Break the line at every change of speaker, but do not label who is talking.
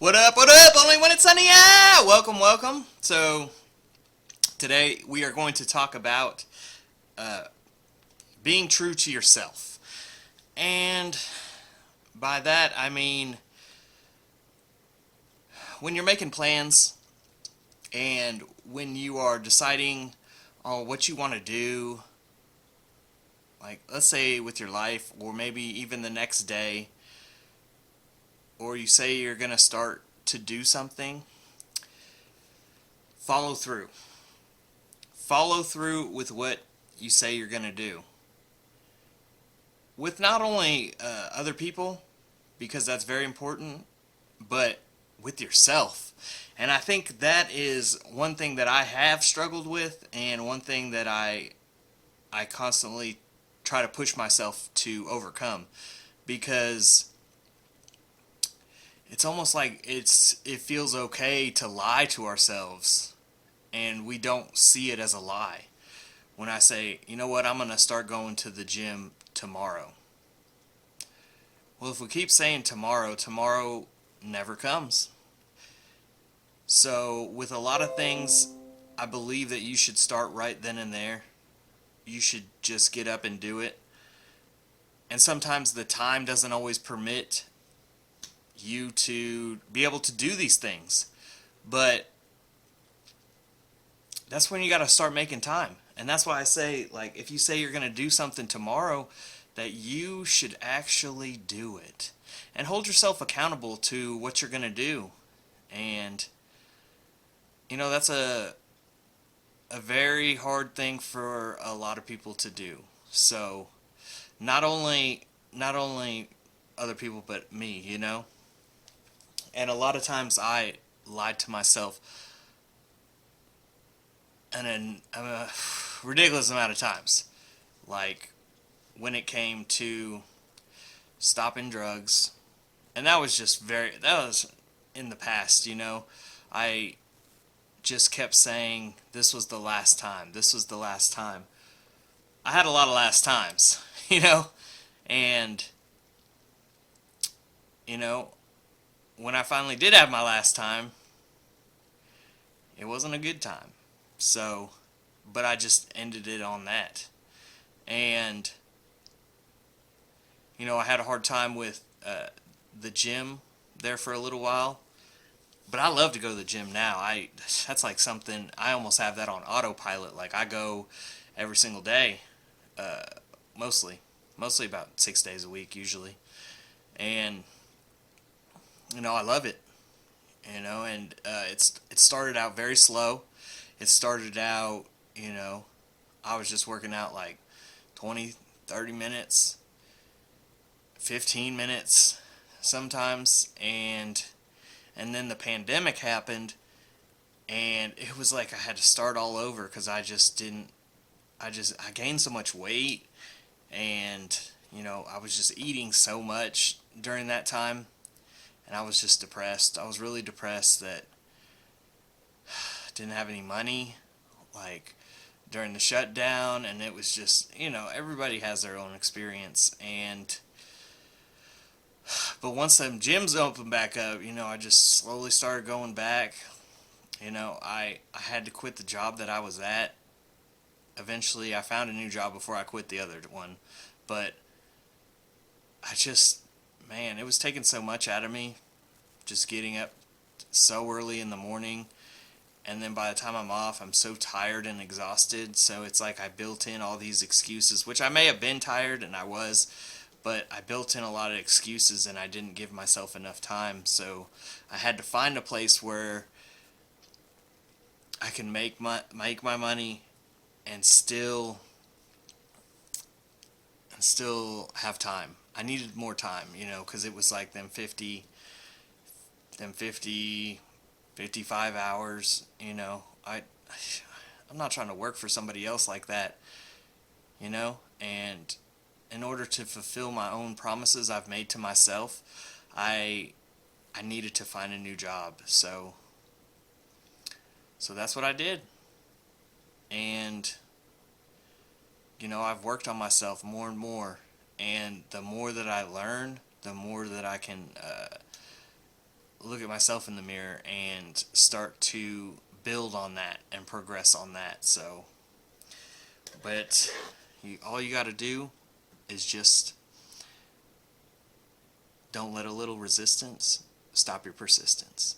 What up, what up? Only when it's sunny out! Welcome, welcome. So, today we are going to talk about uh, being true to yourself. And by that, I mean when you're making plans and when you are deciding on what you want to do, like let's say with your life, or maybe even the next day, or you say you're going to start to do something, follow through. Follow through with what you say you're going to do. With not only other people, because that's very important, but with yourself. And I think that is one thing that I have struggled with, and one thing that I constantly try to push myself to overcome, because it's almost like it feels okay to lie to ourselves, and we don't see it as a lie. When I say, you know what, I'm going to start going to the gym tomorrow. Well, if we keep saying tomorrow, tomorrow never comes. So, with a lot of things, I believe that you should start right then and there. You should just get up and do it. And sometimes the time doesn't always permit you to be able to do these things. But that's when you got to start making time. And that's why I say, like, if you say you're going to do something tomorrow, that you should actually do it. And hold yourself accountable to what you're going to do. And, that's a very hard thing for a lot of people to do. So, not only other people, but me. And a lot of times I lied to myself a ridiculous amount of times. Like when it came to stopping drugs, and that was in the past. I just kept saying this was the last time. This was the last time. I had a lot of last times, and you know, when I finally did have my last time, it wasn't a good time. So, but I just ended it on that. And, I had a hard time with the gym there for a little while. But I love to go to the gym now. That's like something I almost have that on autopilot. Like I go every single day, uh, mostly about 6 days a week usually, and I love it. And it started out very slow. It started out, I was just working out like 20, 30 minutes, 15 minutes sometimes, and then the pandemic happened, and it was like I had to start all over because I just didn't. I gained so much weight, and I was just eating so much during that time, and I was just depressed. I was really depressed that I didn't have any money, like during the shutdown, and it was just everybody has their own experience, and but once them gyms opened back up, I just slowly started going back. I had to quit the job that I was at. Eventually, I found a new job before I quit the other one. But I just, man, it was taking so much out of me. Just getting up so early in the morning. And then by the time I'm off, I'm so tired and exhausted. So it's like I built in all these excuses, which I may have been tired, and I was. But I built in a lot of excuses, and I didn't give myself enough time. So I had to find a place where I can make my money and still have time. I needed more time, because it was like them 50, 55 hours. I'm not trying to work for somebody else like that, and in order to fulfill my own promises I've made to myself, I I needed to find a new job. So that's what I did. And I've worked on myself more and more, and the more that I learn, the more that I can look at myself in the mirror and start to build on that and progress on that. So, but all you got to do is just don't let a little resistance stop your persistence.